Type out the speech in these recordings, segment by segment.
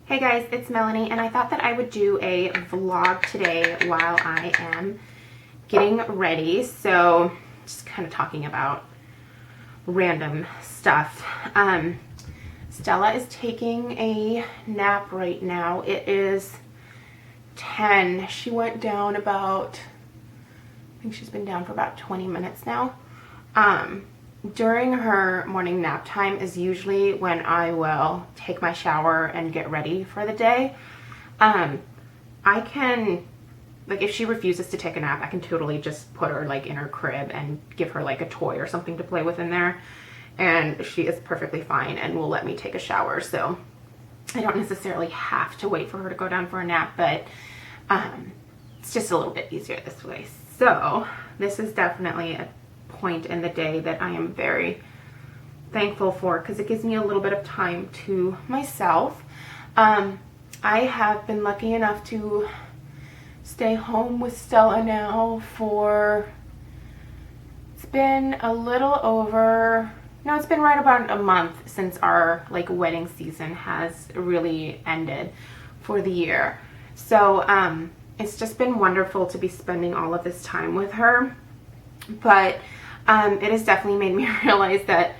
Hey guys, it's Melanie, and I thought that I would do a vlog today while I am getting ready. So just kind of talking about random stuff. Stella is taking a nap right now. It is 10. She went down about, I think she's been down for about 20 minutes now. During her morning nap time is usually when I will take my shower and get ready for the day. I can, like, if she refuses to take a nap, I can totally just put her like in her crib and give her like a toy or something to play with in there, and she is perfectly fine and will let me take a shower. So I don't necessarily have to wait for her to go down for a nap, but it's just a little bit easier this way. So this is definitely a point in the day that I am very thankful for, because it gives me a little bit of time to myself. I have been lucky enough to stay home with Stella now for, it's been a little over, no, it's been right about a month since our like wedding season has really ended for the year. So it's just been wonderful to be spending all of this time with her. But it has definitely made me realize that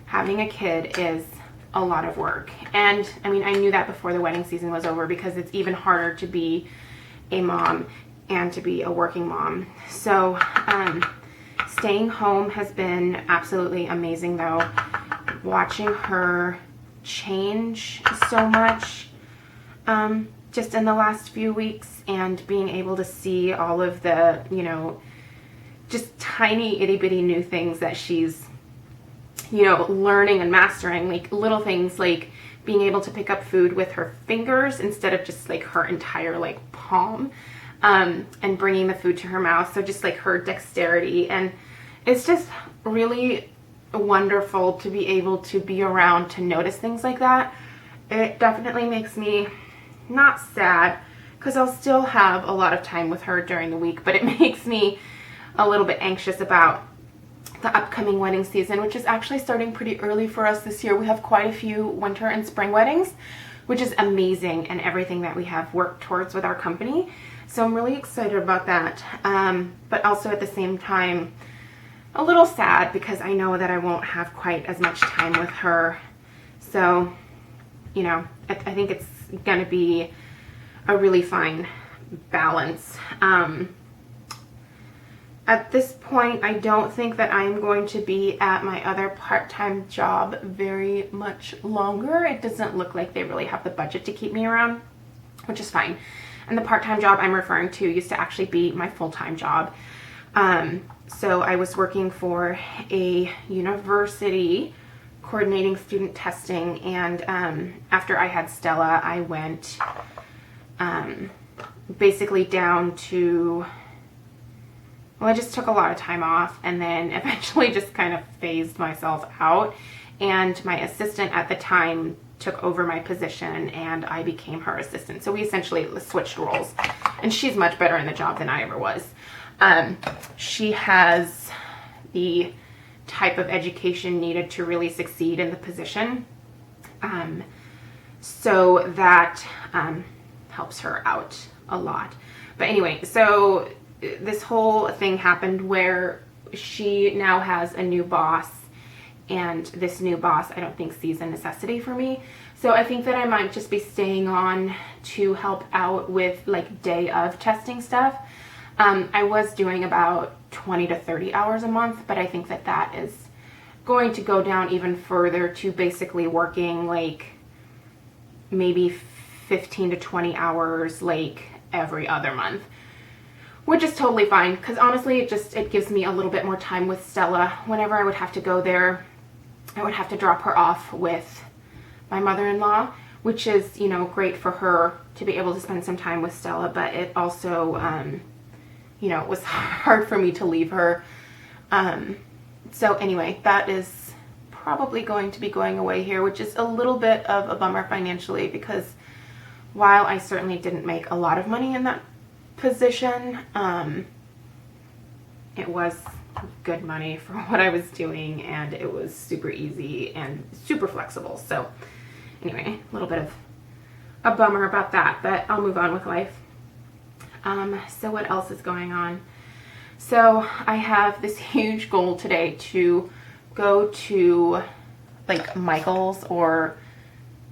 having a kid is a lot of work. And I mean, I knew that before the wedding season was over, because it's even harder to be a mom and to be a working mom. So staying home has been absolutely amazing though. Watching her change so much just in the last few weeks, and being able to see all of the, you know, just tiny itty bitty new things that she's, you know, learning and mastering, like little things like being able to pick up food with her fingers instead of just like her entire like palm, and bringing the food to her mouth. So just like her dexterity, and it's just really wonderful to be able to be around to notice things like that. It definitely makes me not sad, because I'll still have a lot of time with her during the week, but it makes me a little bit anxious about the upcoming wedding season, which is actually starting pretty early for us this year. We have quite a few winter and spring weddings, which is amazing, and everything that we have worked towards with our company. So I'm really excited about that. But also at the same time, a little sad, because I know that I won't have quite as much time with her. So, you know, I think it's going to be a really fine balance. At this point, I don't think that I'm going to be at my other part-time job very much longer. It doesn't look like they really have the budget to keep me around, which is fine. And the part-time job I'm referring to used to actually be my full-time job. So I was working for a university coordinating student testing, and after I had Stella, I went basically down to, well, I just took a lot of time off, and then eventually just kind of phased myself out, and my assistant at the time took over my position and I became her assistant. So we essentially switched roles, and she's much better in the job than I ever was. She has the type of education needed to really succeed in the position. So that helps her out a lot. But anyway, so this whole thing happened where she now has a new boss, and this new boss I don't think sees a necessity for me. So I think that I might just be staying on to help out with like day of testing stuff. I was doing about 20 to 30 hours a month, but I think that that is going to go down even further to basically working like maybe 15 to 20 hours like every other month, which is totally fine, because honestly it gives me a little bit more time with Stella. Whenever I would have to go there, I would have to drop her off with my mother-in-law, which is, you know, great for her to be able to spend some time with Stella, but it also you know, it was hard for me to leave her. So anyway, that is probably going to be going away here, which is a little bit of a bummer financially, because while I certainly didn't make a lot of money in that position, it was good money for what I was doing, and it was super easy and super flexible. So anyway, a little bit of a bummer about that, but I'll move on with life. So what else is going on? So I have this huge goal today to go to like Michael's or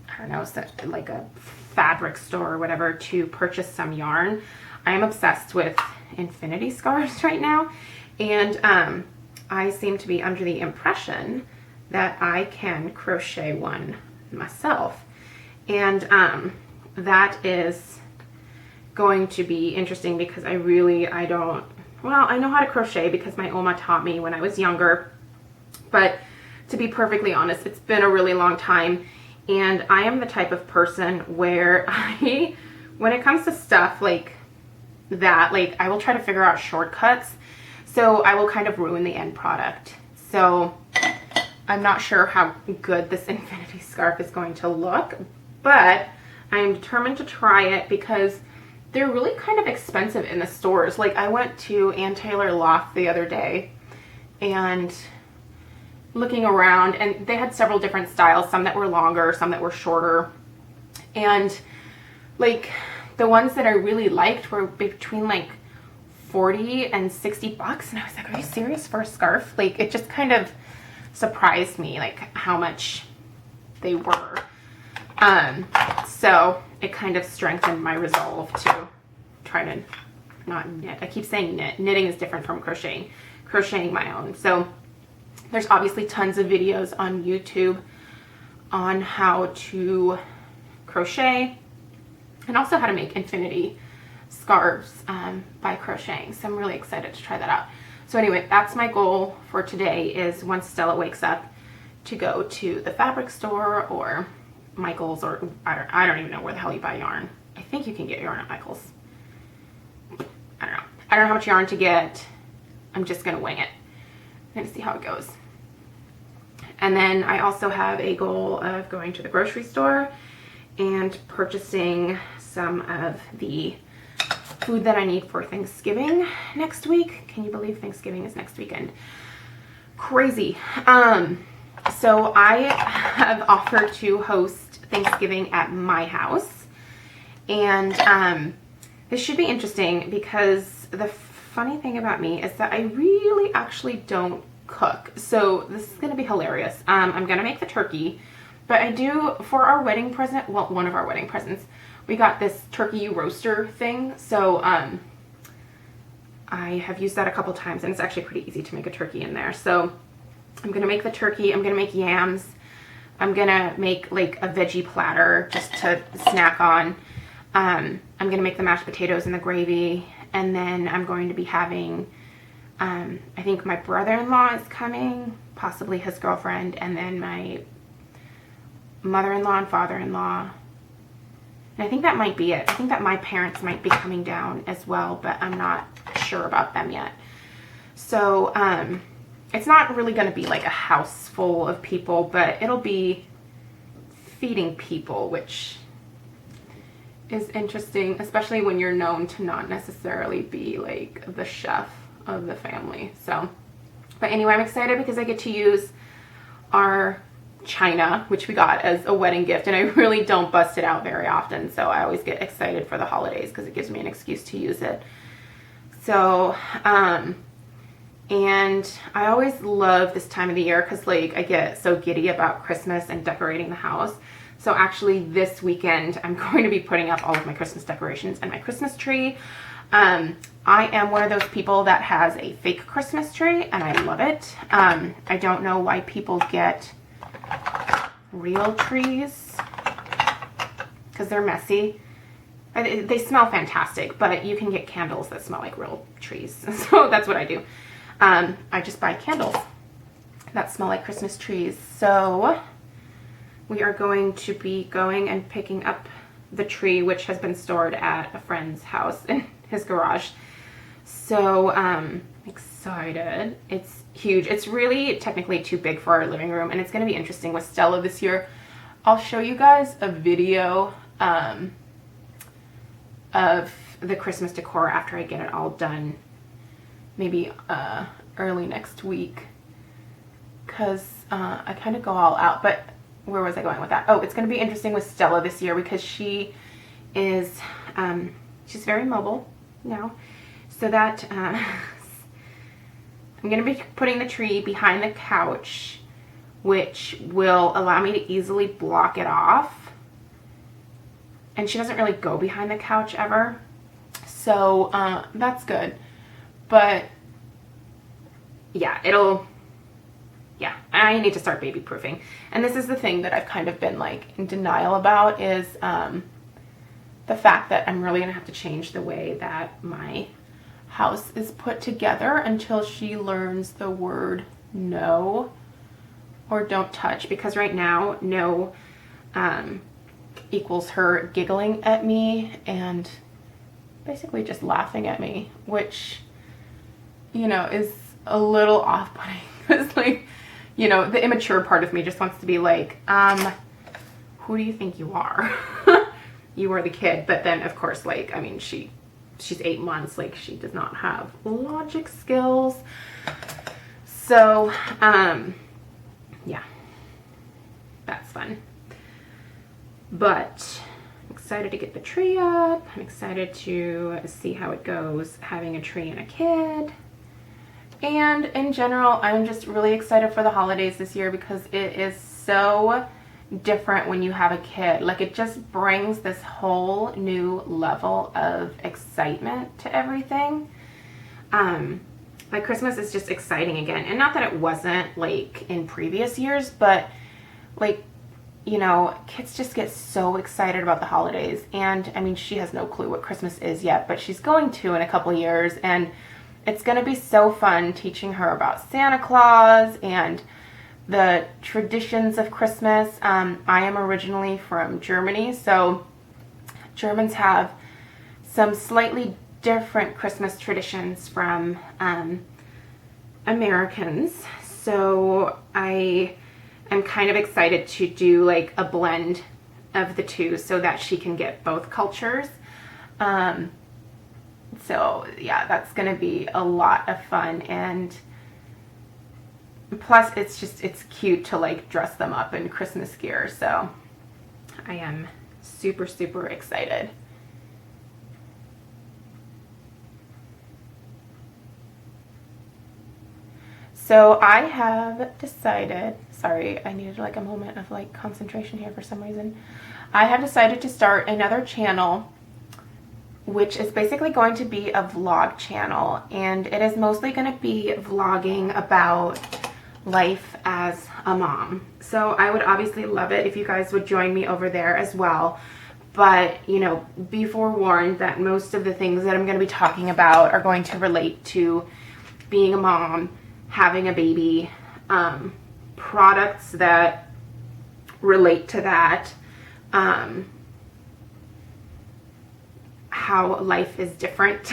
I don't know, like a fabric store or whatever to purchase some yarn. I am obsessed with infinity scarves right now, and I seem to be under the impression that I can crochet one myself, and that is going to be interesting because I don't, well, I know how to crochet because my Oma taught me when I was younger, but to be perfectly honest, it's been a really long time, and I am the type of person where when it comes to stuff like that, like I will try to figure out shortcuts, so I will kind of ruin the end product. So I'm not sure how good this infinity scarf is going to look, but I am determined to try it because they're really kind of expensive in the stores. Like I went to Ann Taylor Loft the other day and looking around, and they had several different styles, some that were longer, some that were shorter, and like the ones that I really liked were between like 40 and 60 bucks, and I was like, are you serious for a scarf? Like it just kind of surprised me like how much they were. So it kind of strengthened my resolve to try to not knit. I keep saying knit. Knitting is different from crocheting. Crocheting my own. So there's obviously tons of videos on YouTube on how to crochet and also how to make infinity scarves by crocheting. So I'm really excited to try that out. So anyway, that's my goal for today, is once Stella wakes up to go to the fabric store or Michael's, or I don't even know where the hell you buy yarn. I think you can get yarn at Michael's. I don't know. I don't know how much yarn to get. I'm just going to wing it. I'm going to see how it goes. And then I also have a goal of going to the grocery store and purchasing some of the food that I need for Thanksgiving next week. Can you believe Thanksgiving is next weekend? Crazy. So I have offered to host Thanksgiving at my house, and this should be interesting because the funny thing about me is that I really actually don't cook. So this is going to be hilarious. I'm going to make the turkey, but I do, for our wedding present, well, one of our wedding presents, we got this turkey roaster thing. So I have used that a couple times, and it's actually pretty easy to make a turkey in there. So I'm going to make the turkey. I'm going to make yams. I'm going to make like a veggie platter just to snack on. I'm going to make the mashed potatoes and the gravy. And then I'm going to be having, I think my brother-in-law is coming, possibly his girlfriend, and then my mother-in-law and father-in-law. And I think that might be it. I think that my parents might be coming down as well, but I'm not sure about them yet. So, it's not really going to be like a house full of people, but it'll be feeding people, which is interesting, especially when you're known to not necessarily be like the chef of the family. So, but anyway, I'm excited because I get to use our china, which we got as a wedding gift, and I really don't bust it out very often, so I always get excited for the holidays because it gives me an excuse to use it. So, and I always love this time of the year because like I get so giddy about Christmas and decorating the house. So actually this weekend I'm going to be putting up all of my Christmas decorations and my Christmas tree. I am one of those people that has a fake Christmas tree, and I love it. I don't know why people get real trees because they're messy. They smell fantastic, but you can get candles that smell like real trees. So that's what I do. I just buy candles that smell like Christmas trees. So we are going to be going and picking up the tree, which has been stored at a friend's house in his garage. So excited. It's huge. It's really technically too big for our living room, and it's going to be interesting with Stella this year. I'll show you guys a video of the Christmas decor after I get it all done, maybe early next week, because I kind of go all out. But where was I going with that? Oh, it's going to be interesting with Stella this year because she is, she's very mobile now. So that I'm going to be putting the tree behind the couch, which will allow me to easily block it off. And she doesn't really go behind the couch ever. So that's good. But yeah, I need to start baby proofing. And this is the thing that I've kind of been like in denial about is the fact that I'm really gonna have to change the way that my house is put together until she learns the word no or don't touch, because right now no equals her giggling at me and basically just laughing at me, which, you know, is a little off-putting because, like, you know, the immature part of me just wants to be like, who do you think you are? You are the kid. But then, of course, like, I mean, she's 8 months, like, she does not have logic skills. So, yeah, that's fun. But I'm excited to get the tree up. I'm excited to see how it goes having a tree and a kid. And in general, I'm just really excited for the holidays this year because it is so different when you have a kid. Like, it just brings this whole new level of excitement to everything. Like, Christmas is just exciting again. And not that it wasn't, like, in previous years, but, like, you know, kids just get so excited about the holidays. And, I mean, she has no clue what Christmas is yet, but she's going to in a couple years. And it's going to be so fun teaching her about Santa Claus and the traditions of Christmas. I am originally from Germany, so Germans have some slightly different Christmas traditions from Americans. So I am kind of excited to do like a blend of the two so that she can get both cultures. So yeah, that's going to be a lot of fun, and plus it's cute to like dress them up in Christmas gear. So I am super, super excited. So I have decided, sorry, I needed like a moment of like concentration here for some reason. I have decided to start another channel, which is basically going to be a vlog channel, and it is mostly going to be vlogging about life as a mom. So I would obviously love it if you guys would join me over there as well. But, you know, be forewarned that most of the things that I'm going to be talking about are going to relate to being a mom, having a baby, products that relate to that, how life is different,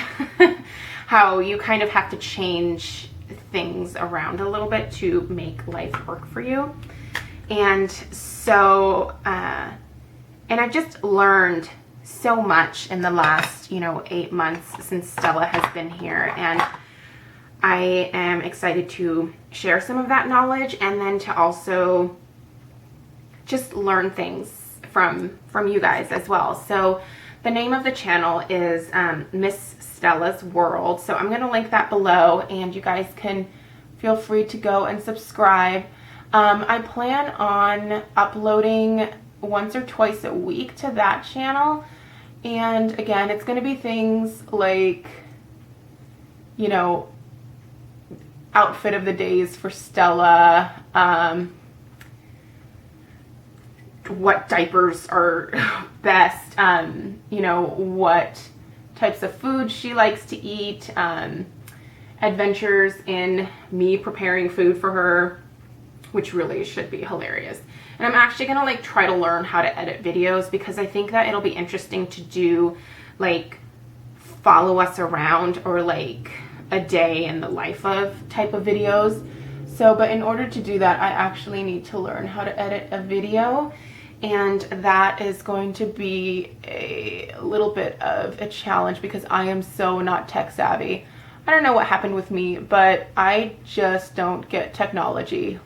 how you kind of have to change things around a little bit to make life work for you. And so, and I've just learned so much in the last, 8 months since Stella has been here, and I am excited to share some of that knowledge and then to also just learn things from you guys as well. So the name of the channel is Miss Stella's World. So I'm going to link that below, and you guys can feel free to go and subscribe. I plan on uploading once or twice a week to that channel. And again, it's going to be things like, outfit of the days for Stella, what diapers are best, what types of food she likes to eat, adventures in me preparing food for her, which really should be hilarious. And I'm actually gonna try to learn how to edit videos, because I think that it'll be interesting to do follow us around or a day in the life of type of videos. So, but in order to do that, I actually need to learn how to edit a video, and that is going to be a little bit of a challenge because I am so not tech savvy. I don't know what happened with me, but I just don't get technology.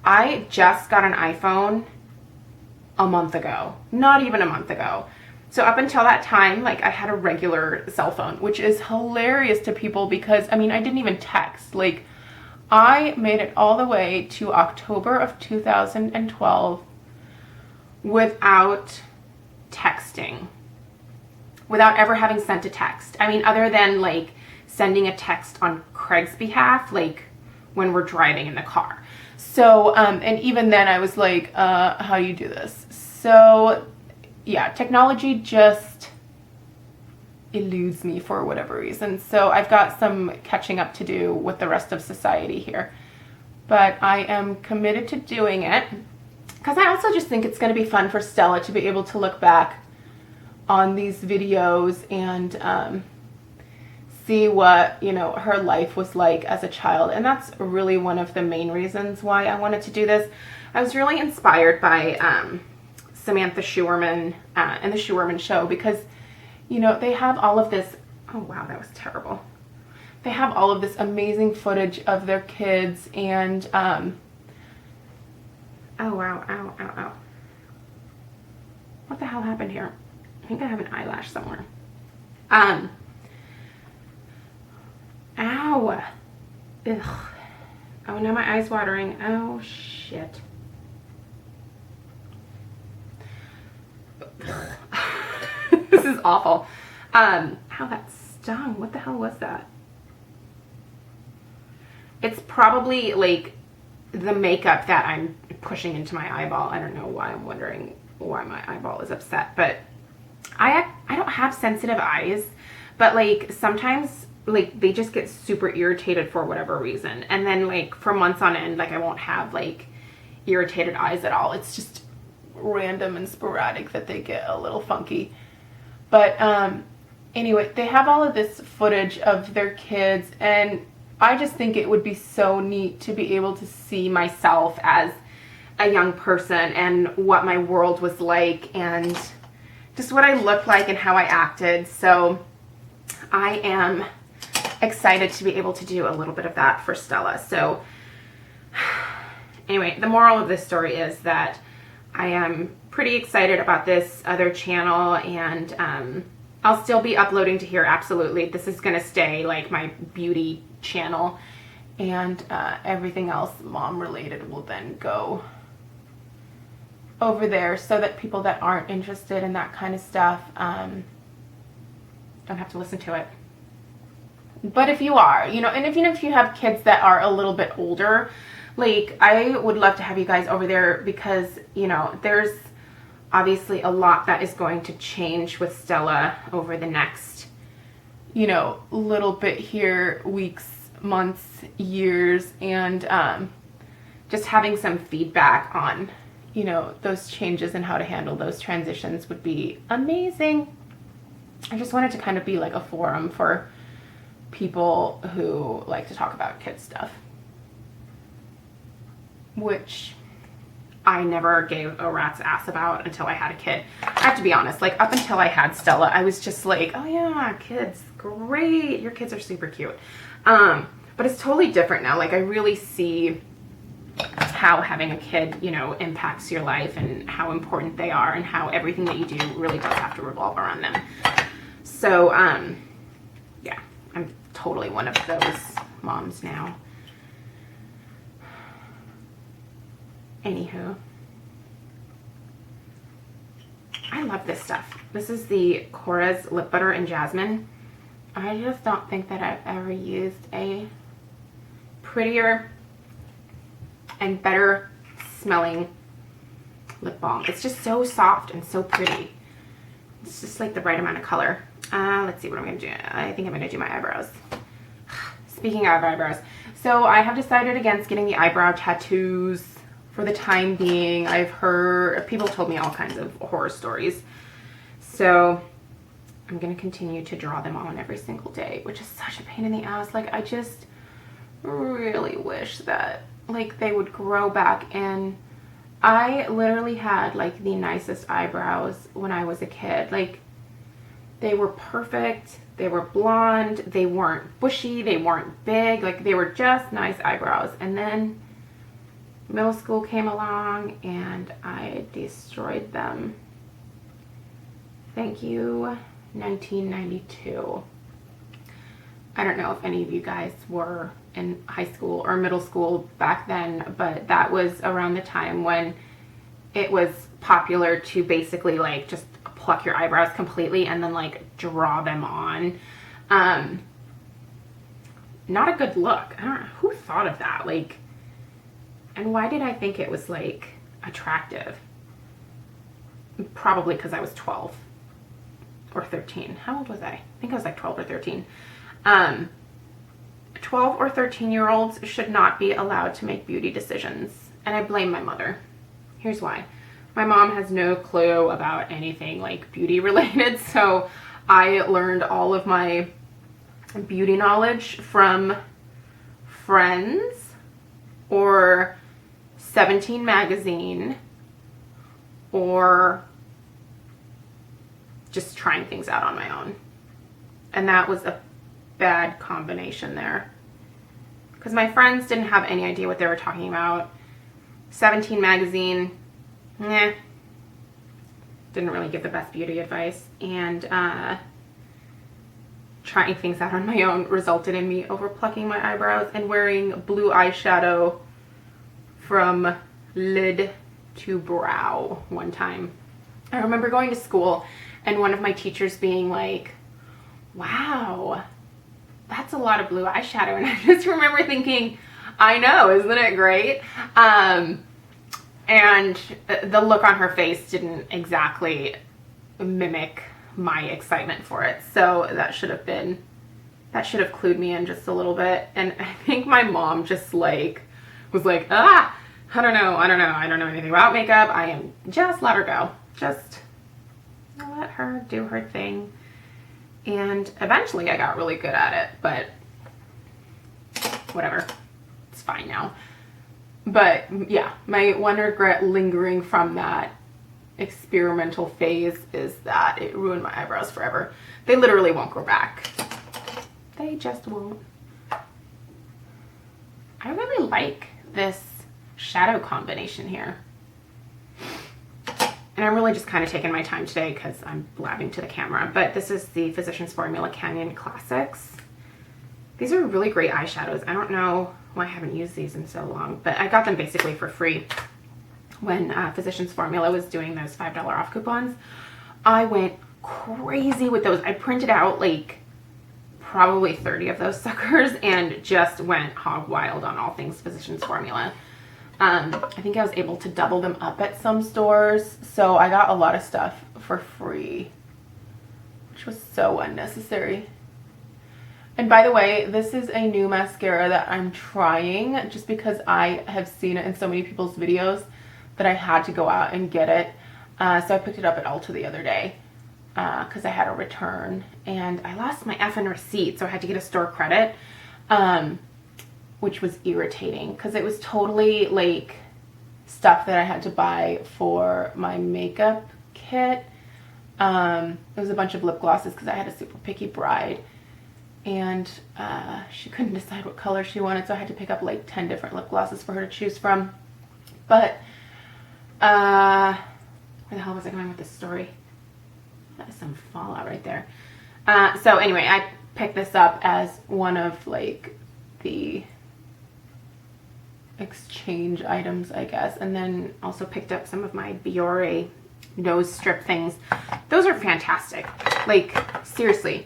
I just got an iPhone a month ago, not even a month ago. So up until that time, like, I had a regular cell phone, which is hilarious to people because, I mean, I didn't even text. Like, I made it all the way to October of 2012 without texting, without ever having sent a text. I mean, other than like sending a text on Craig's behalf, like when we're driving in the car. So, and even then I was like, how do you do this? So yeah, technology just eludes me for whatever reason. So I've got some catching up to do with the rest of society here. But I am committed to doing it because I also just think it's going to be fun for Stella to be able to look back on these videos and see what, you know, her life was like as a child. And that's really one of the main reasons why I wanted to do this. I was really inspired by Samantha Schuerman and the Schuerman Show because, you know, they have all of this, oh wow, that was terrible. They have all of this amazing footage of their kids and, oh wow, ow, ow, ow. What the hell happened here? I think I have an eyelash somewhere. Ow. Ugh. Oh, now my eye's watering. Oh, shit. This is awful. Ow, that stung. What the hell was that? It's probably like the makeup that I'm pushing into my eyeball. I don't know why I'm wondering why my eyeball is upset, but I don't have sensitive eyes, but like sometimes like they just get super irritated for whatever reason. And then like for months on end, like I won't have like irritated eyes at all. It's just random and sporadic that they get a little funky. But anyway, they have all of this footage of their kids and I just think it would be so neat to be able to see myself as a young person and what my world was like and just what I looked like and how I acted. So I am excited to be able to do a little bit of that for Stella. So anyway, the moral of this story is that I am pretty excited about this other channel and I'll still be uploading to here, absolutely. This is going to stay like my beauty channel and everything else mom related will then go over there so that people that aren't interested in that kind of stuff don't have to listen to it. But if you are, you know, and even if you have kids that are a little bit older, like I would love to have you guys over there because, you know, there's obviously a lot that is going to change with Stella over the next, you know, little bit here, weeks, months, years, and just having some feedback on, you know, those changes and how to handle those transitions would be amazing. I just wanted to kind of be like a forum for people who like to talk about kid stuff, which I never gave a rat's ass about until I had a kid. I have to be honest, like up until I had Stella, I was just like, oh yeah, kids, great. Your kids are super cute. But it's totally different now. Like I really see how having a kid, you know, impacts your life and how important they are and how everything that you do really does have to revolve around them. So, yeah, I'm totally one of those moms now. Anywho, I love this stuff. This is the Korres Lip Butter in Jasmine. I just don't think that I've ever used a prettier and better smelling lip balm. It's just so soft and so pretty. It's just like the right amount of color. Let's see what I'm going to do. I think I'm going to do my eyebrows. Speaking of eyebrows, so I have decided against getting the eyebrow tattoos for the time being. I've heard, people told me all kinds of horror stories. So I'm going to continue to draw them on every single day, which is such a pain in the ass. Like I just really wish that like they would grow back in. I literally had like the nicest eyebrows when I was a kid. Like they were perfect. They were blonde. They weren't bushy. They weren't big. Like they were just nice eyebrows. And then middle school came along and I destroyed them. Thank you, 1992. I don't know if any of you guys were in high school or middle school back then, but that was around the time when it was popular to basically like just pluck your eyebrows completely and then like draw them on. Not a good look. I don't know who thought of that. Like, and why did I think it was like attractive? Probably because I was 12 or 13. How old was I? I think I was like 12 or 13. 12 or 13-year-olds should not be allowed to make beauty decisions. And I blame my mother. Here's why. My mom has no clue about anything like beauty related. So I learned all of my beauty knowledge from friends or 17 magazine or just trying things out on my own. And that was a bad combination there because my friends didn't have any idea what they were talking about. 17 magazine, didn't really give the best beauty advice, and trying things out on my own resulted in me over plucking my eyebrows and wearing blue eyeshadow from lid to brow one time. I remember going to school and one of my teachers being like, wow, that's a lot of blue eyeshadow. And I just remember thinking, I know, isn't it great? And the look on her face didn't exactly mimic my excitement for it. So that should have clued me in just a little bit. And I think my mom just like was like, I don't know anything about makeup. Just let her go. Just let her do her thing. And eventually I got really good at it, but whatever, it's fine now. But yeah, my one regret lingering from that experimental phase is that it ruined my eyebrows forever. They literally won't grow back. They just won't. I really like this shadow combination here. And I'm really just kind of taking my time today because I'm blabbing to the camera. But this is the Physicians Formula Canyon Classics. These are really great eyeshadows. I don't know why I haven't used these in so long, but I got them basically for free when Physicians Formula was doing those $5 off coupons. I went crazy with those. I printed out like probably 30 of those suckers and just went hog wild on all things Physicians Formula. I think I was able to double them up at some stores, so I got a lot of stuff for free, which was so unnecessary. And by the way, this is a new mascara that I'm trying just because I have seen it in so many people's videos that I had to go out and get it. So I picked it up at Ulta the other day because I had a return and I lost my effing receipt, so I had to get a store credit. Which was irritating because it was totally like stuff that I had to buy for my makeup kit. It was a bunch of lip glosses because I had a super picky bride and she couldn't decide what color she wanted, so I had to pick up like 10 different lip glosses for her to choose from. But where the hell was I going with this story? That is some fallout right there. So anyway, I picked this up as one of like the exchange items, I guess, and then also picked up some of my Biore nose strip things. Those are fantastic. Like, seriously,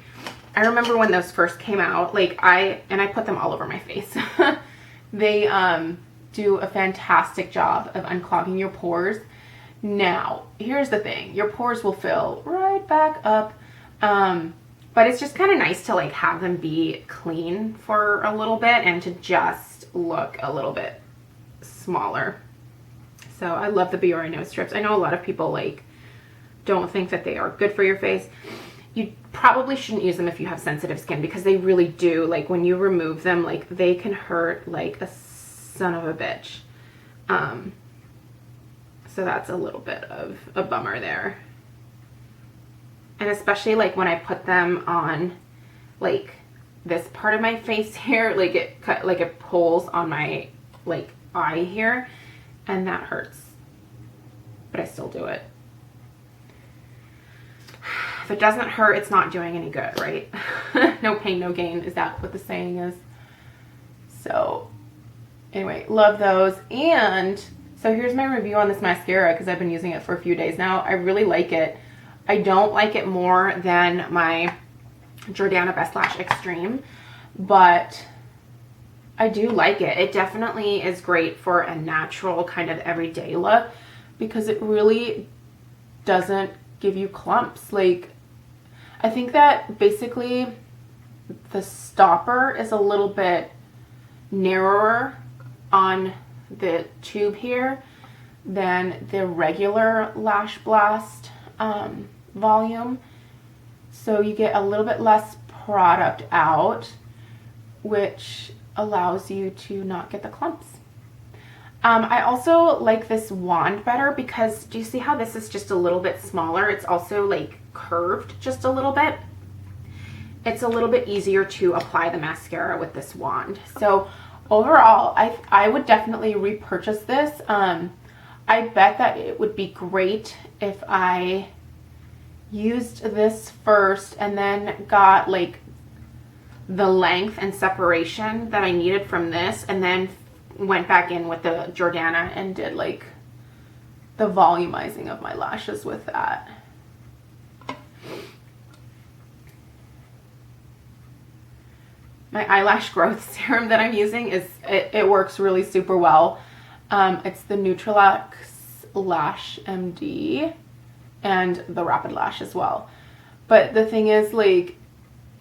I remember when those first came out, like I put them all over my face. They do a fantastic job of unclogging your pores. Now, here's the thing. Your pores will fill right back up. But it's just kind of nice to like have them be clean for a little bit and to just look a little bit smaller. So I love the Biore nose strips. I know a lot of people like don't think that they are good for your face. You probably shouldn't use them if you have sensitive skin because they really do, like when you remove them, like they can hurt like a son of a bitch. So that's a little bit of a bummer there. And especially like when I put them on like this part of my face here, like it pulls on my like eye here, and that hurts, but I still do it. If it doesn't hurt, it's not doing any good, right? No pain, no gain. Is that what the saying is? So anyway, love those. And so here's my review on this mascara because I've been using it for a few days now. I really like it. I don't like it more than my Jordana Best Lash Extreme, but I do like it. It definitely is great for a natural kind of everyday look because it really doesn't give you clumps. Like, I think that basically the stopper is a little bit narrower on the tube here than the regular Lash Blast volume. So you get a little bit less product out, which allows you to not get the clumps. I also like this wand better because do you see how this is just a little bit smaller? It's also like curved just a little bit. It's a little bit easier to apply the mascara with this wand. So overall, I would definitely repurchase this. I bet that it would be great if I used this first and then got like the length and separation that I needed from this and then went back in with the Jordana and did like the volumizing of my lashes with that. My eyelash growth serum that I'm using is, it works really super well. It's the Nutralax Lash MD and the Rapid Lash as well. But the thing is, like,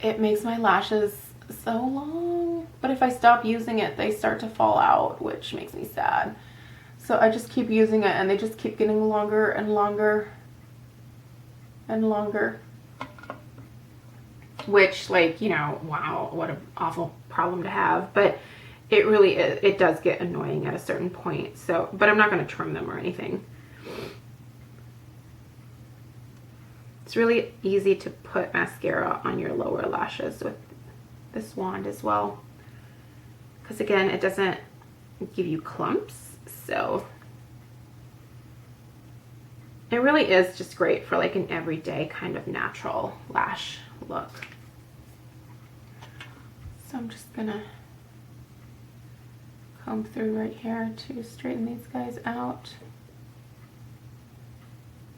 it makes my lashes so long, but if I stop using it, they start to fall out, which makes me sad. So I just keep using it and they just keep getting longer and longer and longer. Which, like, you know, wow, what an awful problem to have, but it really is, it does get annoying at a certain point. So, but I'm not going to trim them or anything. It's really easy to put mascara on your lower lashes with this wand as well, because again, it doesn't give you clumps, so it really is just great for like an everyday kind of natural lash look. So I'm just gonna comb through right here to straighten these guys out.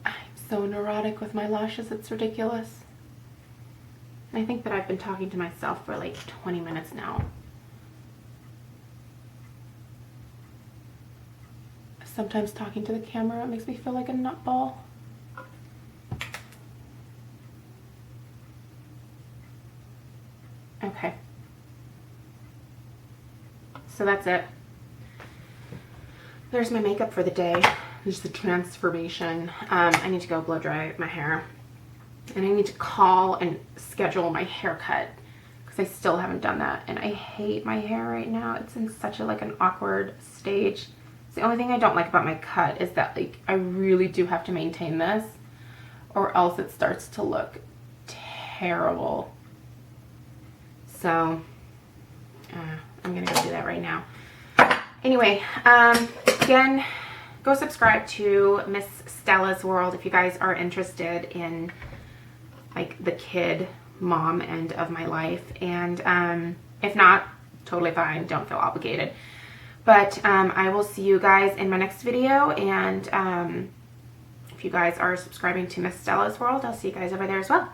I'm so neurotic with my lashes, it's ridiculous. I think that I've been talking to myself for like 20 minutes now. Sometimes talking to the camera makes me feel like a nutball. Okay. So that's it. There's my makeup for the day. There's the transformation. I need to go blow dry my hair. And I need to call and schedule my haircut because I still haven't done that. And I hate my hair right now. It's in such a like an awkward stage. It's the only thing I don't like about my cut is that like I really do have to maintain this or else it starts to look terrible. So I'm gonna go do that right now. Anyway, again, go subscribe to Miss Stella's World if you guys are interested in like the kid mom end of my life, and if not, totally fine, don't feel obligated. But I will see you guys in my next video, and if you guys are subscribing to Miss Stella's World, I'll see you guys over there as well.